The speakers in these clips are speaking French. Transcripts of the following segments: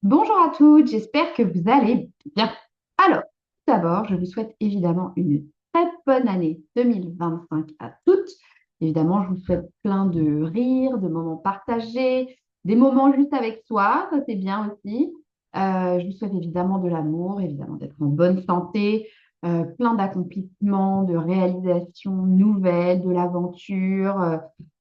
Bonjour à toutes, j'espère que vous allez bien. Alors, tout d'abord, je vous souhaite évidemment une très bonne année 2025 à toutes. Évidemment, je vous souhaite plein de rires, de moments partagés, des moments juste avec soi, ça c'est bien aussi. Je vous souhaite évidemment de l'amour, évidemment d'être en bonne santé, plein d'accomplissements, de réalisations nouvelles, de l'aventure,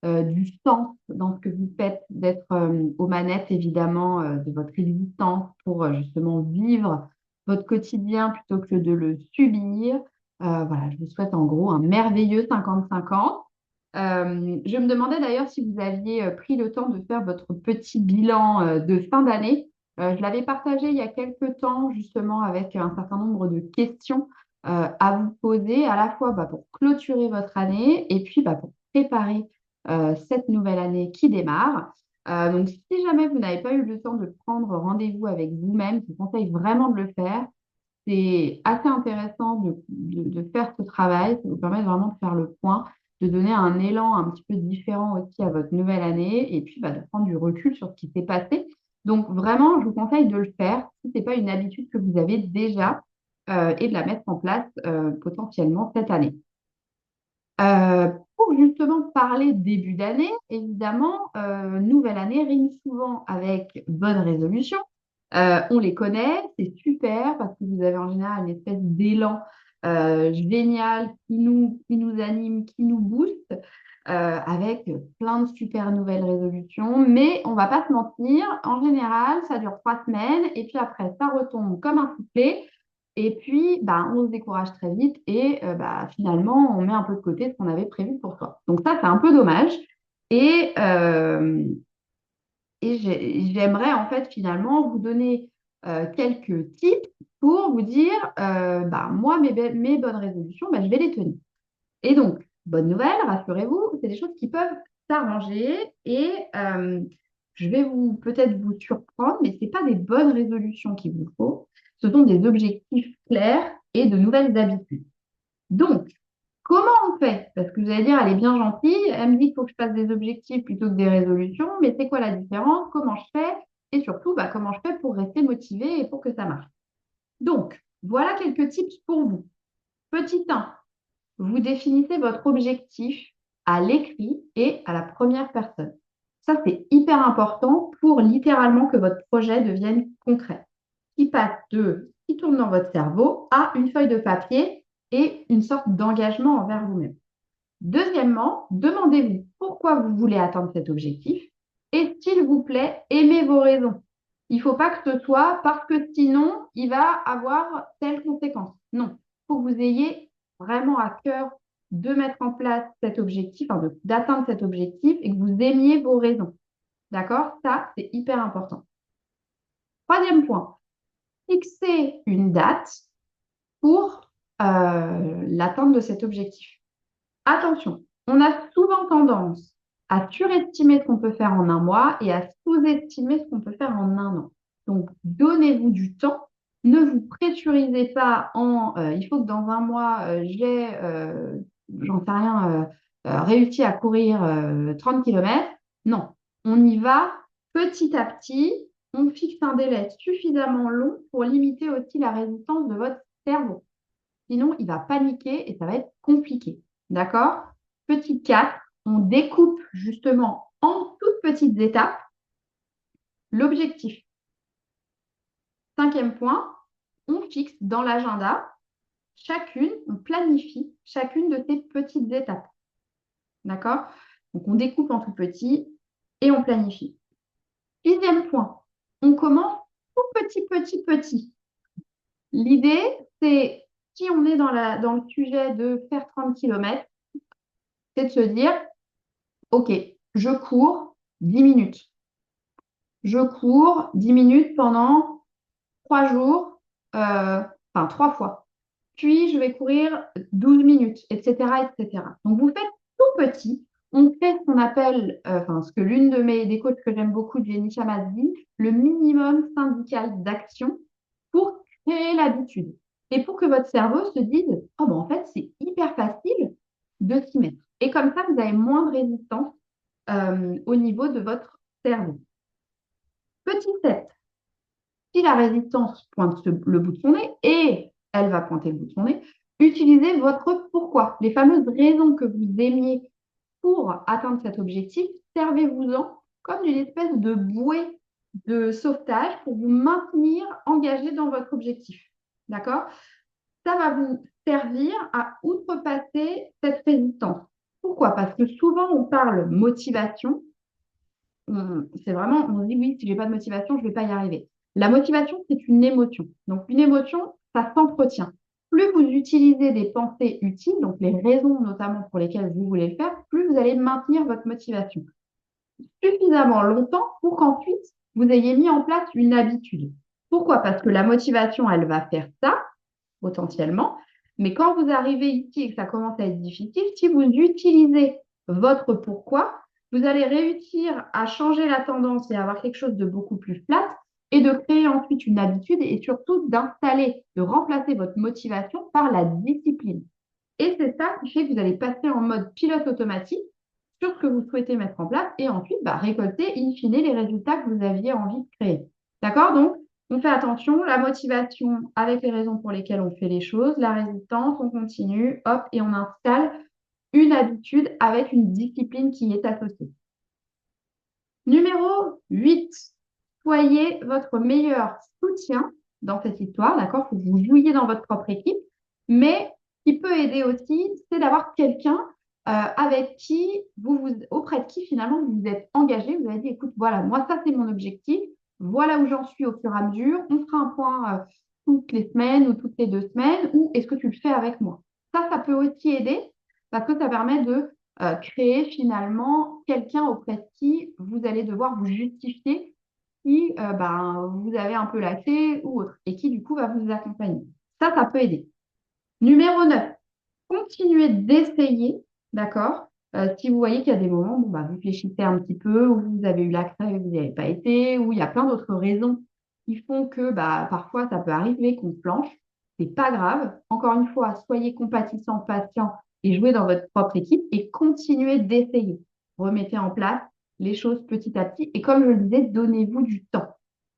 du sens dans ce que vous faites, d'être aux manettes évidemment de votre existence pour justement vivre votre quotidien plutôt que de le subir. Voilà, je vous souhaite en gros un merveilleux 50-50. Je me demandais d'ailleurs si vous aviez pris le temps de faire votre petit bilan de fin d'année. Je l'avais partagé il y a quelques temps justement avec un certain nombre de questions à vous poser, à la fois pour clôturer votre année et puis pour préparer cette nouvelle année qui démarre. Donc, si jamais vous n'avez pas eu le temps de prendre rendez-vous avec vous-même, je vous conseille vraiment de le faire. C'est assez intéressant de faire ce travail. Ça vous permet vraiment de faire le point, de donner un élan un petit peu différent aussi à votre nouvelle année et puis de prendre du recul sur ce qui s'est passé. Donc, vraiment, je vous conseille de le faire si ce n'est pas une habitude que vous avez déjà et de la mettre en place potentiellement cette année. Pour justement parler début d'année, évidemment, nouvelle année rime souvent avec bonne résolution. On les connaît, c'est super parce que vous avez en général une espèce d'élan génial qui nous anime, qui nous booste, avec plein de super nouvelles résolutions. Mais on va pas se mentir, en général, ça dure 3 semaines et puis après, ça retombe comme un soufflé. Et puis, on se décourage très vite et finalement, on met un peu de côté ce qu'on avait prévu pour soi. Donc ça, c'est un peu dommage. Et, j'aimerais en fait finalement vous donner quelques tips pour vous dire, moi, mes bonnes résolutions, je vais les tenir. Et donc, bonne nouvelle, rassurez-vous, c'est des choses qui peuvent s'arranger et je vais peut-être vous surprendre, mais ce n'est pas des bonnes résolutions qu'il vous faut, ce sont des objectifs clairs et de nouvelles habitudes. Donc, comment on fait? Parce que vous allez dire, elle est bien gentille, elle me dit qu'il faut que je fasse des objectifs plutôt que des résolutions, mais c'est quoi la différence? Comment je fais? Et surtout, comment je fais pour rester motivée et pour que ça marche? Donc, voilà quelques tips pour vous. Petit 1, vous définissez votre objectif à l'écrit et à la première personne. Ça, c'est hyper important pour littéralement que votre projet devienne concret. Qui passe de ce qui tourne dans votre cerveau à une feuille de papier et une sorte d'engagement envers vous-même. Deuxièmement, demandez-vous pourquoi vous voulez atteindre cet objectif et s'il vous plaît, aimez vos raisons. Il ne faut pas que ce soit parce que sinon, il va avoir telle conséquence. Non, il faut que vous ayez vraiment à cœur de mettre en place cet objectif, d'atteindre cet objectif et que vous aimiez vos raisons. D'accord? Ça, c'est hyper important. Troisième point, fixez une date pour l'atteinte de cet objectif. Attention, on a souvent tendance à surestimer ce qu'on peut faire en un mois et à sous-estimer ce qu'on peut faire en un an. Donc, donnez-vous du temps. Ne vous pressurisez pas il faut que dans un mois, j'en sais rien, réussi à courir 30 km. Non, on y va petit à petit. On fixe un délai suffisamment long pour limiter aussi la résistance de votre cerveau. Sinon, il va paniquer et ça va être compliqué. D'accord? Petit 4, on découpe justement en toutes petites étapes l'objectif. Cinquième point, on fixe dans l'agenda on planifie chacune de ces petites étapes. D'accord? Donc, on découpe en tout petit et on planifie. Sixième point, on commence tout petit, petit, petit. L'idée, c'est, si on est dans le sujet de faire 30 km, c'est de se dire, OK, je cours 10 minutes. Je cours 10 minutes pendant 3 jours, enfin 3 fois. Puis, je vais courir 12 minutes, etc., etc. Donc, vous faites tout petit. On fait ce qu'on appelle, ce que l'une des coachs que j'aime beaucoup, Jenny Chamas, dit, le minimum syndical d'action pour créer l'habitude. Et pour que votre cerveau se dise, oh, en fait, c'est hyper facile de s'y mettre. Et comme ça, vous avez moins de résistance au niveau de votre cerveau. Petit 7. Si la résistance pointe le bout de son nez, et elle va pointer le bout de son nez, utilisez votre pourquoi. Les fameuses raisons que vous aimiez pour atteindre cet objectif, servez-vous-en comme d'une espèce de bouée de sauvetage pour vous maintenir engagé dans votre objectif. D'accord? Ça va vous servir à outrepasser cette résistance. Pourquoi? Parce que souvent, on parle motivation. C'est vraiment, on se dit oui, si j'ai pas de motivation, je vais pas y arriver. La motivation, c'est une émotion. Donc, une émotion, ça s'entretient. Plus vous utilisez des pensées utiles, donc les raisons notamment pour lesquelles vous voulez le faire, plus vous allez maintenir votre motivation suffisamment longtemps pour qu'ensuite vous ayez mis en place une habitude. Pourquoi? Parce que la motivation, elle va faire ça, potentiellement. Mais quand vous arrivez ici et que ça commence à être difficile, si vous utilisez votre pourquoi, vous allez réussir à changer la tendance et avoir quelque chose de beaucoup plus flat et de créer ensuite une habitude et surtout d'installer, de remplacer votre motivation par la discipline. Et c'est ça qui fait que vous allez passer en mode pilote automatique sur ce que vous souhaitez mettre en place et ensuite récolter in fine les résultats que vous aviez envie de créer. D'accord? Donc, on fait attention, la motivation avec les raisons pour lesquelles on fait les choses, la résistance, on continue, hop, et on installe une habitude avec une discipline qui est associée. Numéro 8, soyez votre meilleur soutien dans cette histoire, d'accord? Il faut que vous jouiez dans votre propre équipe, mais ce qui peut aider aussi, c'est d'avoir quelqu'un avec qui auprès de qui finalement vous vous êtes engagé, vous avez dit, écoute, voilà, moi ça c'est mon objectif, voilà où j'en suis au fur et à mesure, on fera un point toutes les semaines ou toutes les 2 semaines, ou est-ce que tu le fais avec moi? Ça peut aussi aider parce que ça permet de créer finalement quelqu'un auprès de qui vous allez devoir vous justifier si vous avez un peu lâché ou autre, et qui du coup va vous accompagner. Ça peut aider. Numéro 9, continuez d'essayer, d'accord? Si vous voyez qu'il y a des moments où vous fléchissez un petit peu, où vous avez eu la crève et vous n'y avez pas été, ou il y a plein d'autres raisons qui font que parfois ça peut arriver qu'on planche. C'est pas grave. Encore une fois, soyez compatissant, patient et jouez dans votre propre équipe et continuez d'essayer. Remettez en place les choses petit à petit et comme je le disais, donnez-vous du temps,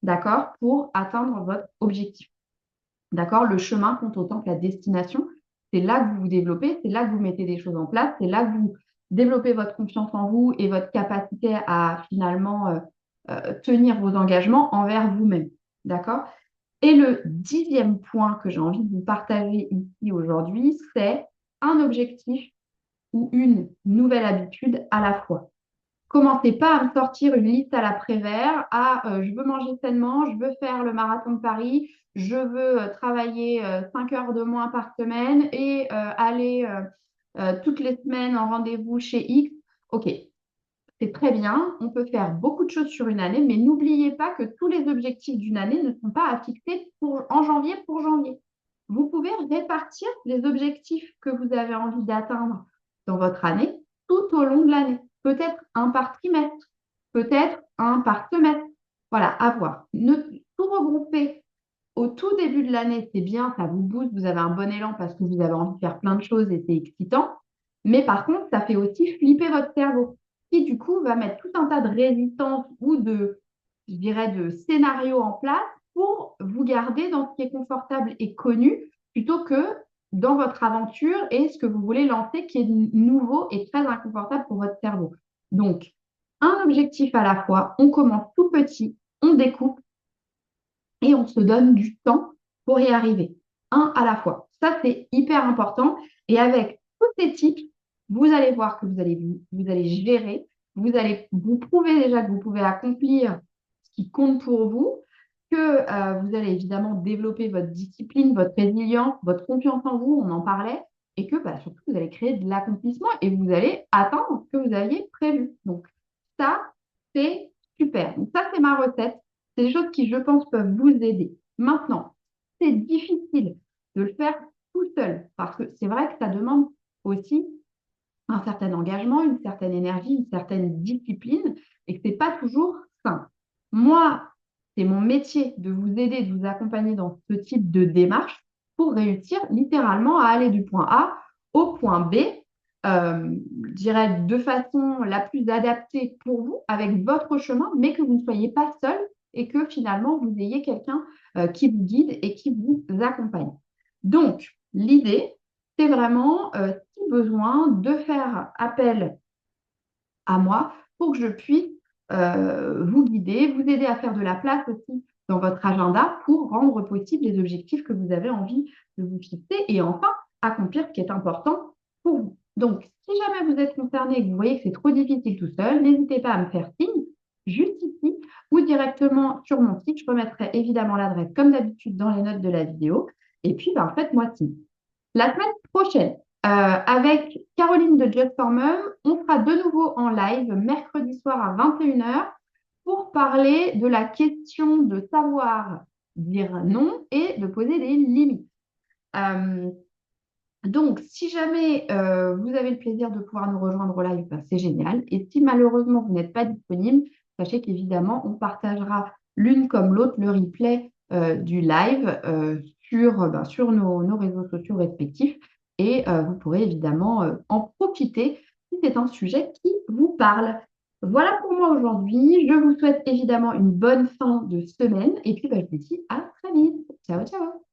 d'accord, pour atteindre votre objectif. D'accord? Le chemin compte autant que la destination. C'est là que vous vous développez, c'est là que vous mettez des choses en place, c'est là que vous développez votre confiance en vous et votre capacité à finalement tenir vos engagements envers vous-même. D'accord? Et le 10e point que j'ai envie de vous partager ici aujourd'hui, c'est un objectif ou une nouvelle habitude à la fois. Commencez pas à me sortir une liste à la Prévert, je veux manger sainement, je veux faire le marathon de Paris, je veux travailler 5 heures de moins par semaine et aller toutes les semaines en rendez-vous chez X. Ok, c'est très bien, on peut faire beaucoup de choses sur une année, mais n'oubliez pas que tous les objectifs d'une année ne sont pas à fixer en janvier pour janvier. Vous pouvez répartir les objectifs que vous avez envie d'atteindre dans votre année tout au long de l'année. Peut-être un par trimestre, peut-être un par semestre. Voilà, à voir. Tout regrouper au tout début de l'année, c'est bien, ça vous booste, vous avez un bon élan parce que vous avez envie de faire plein de choses et c'est excitant. Mais par contre, ça fait aussi flipper votre cerveau qui, du coup, va mettre tout un tas de résistances ou je dirais, de scénarios en place pour vous garder dans ce qui est confortable et connu plutôt que dans votre aventure et ce que vous voulez lancer qui est nouveau et très inconfortable pour votre cerveau. Donc, un objectif à la fois, on commence tout petit, on découpe et on se donne du temps pour y arriver, un à la fois. Ça, c'est hyper important. Et avec tous ces tips, vous allez voir que vous allez gérer, vous allez vous prouver déjà que vous pouvez accomplir ce qui compte pour vous, que vous allez évidemment développer votre discipline, votre résilience, votre confiance en vous, on en parlait, et que surtout, vous allez créer de l'accomplissement et vous allez atteindre ce que vous aviez prévu. Donc, ça, c'est super. Donc, ça, c'est ma recette. C'est des choses qui, je pense, peuvent vous aider. Maintenant, c'est difficile de le faire tout seul parce que c'est vrai que ça demande aussi un certain engagement, une certaine énergie, une certaine discipline et que ce n'est pas toujours simple. Moi, c'est mon métier de vous aider, de vous accompagner dans ce type de démarche pour réussir littéralement à aller du point A au point B, je dirais de façon la plus adaptée pour vous, avec votre chemin, mais que vous ne soyez pas seul et que finalement, vous ayez quelqu'un qui vous guide et qui vous accompagne. Donc, l'idée, c'est vraiment, si besoin, de faire appel à moi pour que je puisse vous guider, vous aider à faire de la place aussi dans votre agenda pour rendre possible les objectifs que vous avez envie de vous fixer et enfin accomplir ce qui est important pour vous. Donc, si jamais vous êtes concerné et que vous voyez que c'est trop difficile tout seul, n'hésitez pas à me faire signe juste ici ou directement sur mon site. Je remettrai évidemment l'adresse comme d'habitude dans les notes de la vidéo. Et puis, ben, faites-moi signe. La semaine prochaine, avec Caroline de Just for Mom, on sera de nouveau en live mercredi soir à 21h pour parler de la question de savoir dire non et de poser des limites. Euh, donc, si jamais vous avez le plaisir de pouvoir nous rejoindre au live, ben, c'est génial. Et si malheureusement vous n'êtes pas disponible, sachez qu'évidemment, on partagera l'une comme l'autre le replay du live sur nos réseaux sociaux respectifs. Et vous pourrez évidemment en profiter si c'est un sujet qui vous parle. Voilà pour moi aujourd'hui. Je vous souhaite évidemment une bonne fin de semaine. Et puis, ben, je vous dis à très vite. Ciao, ciao.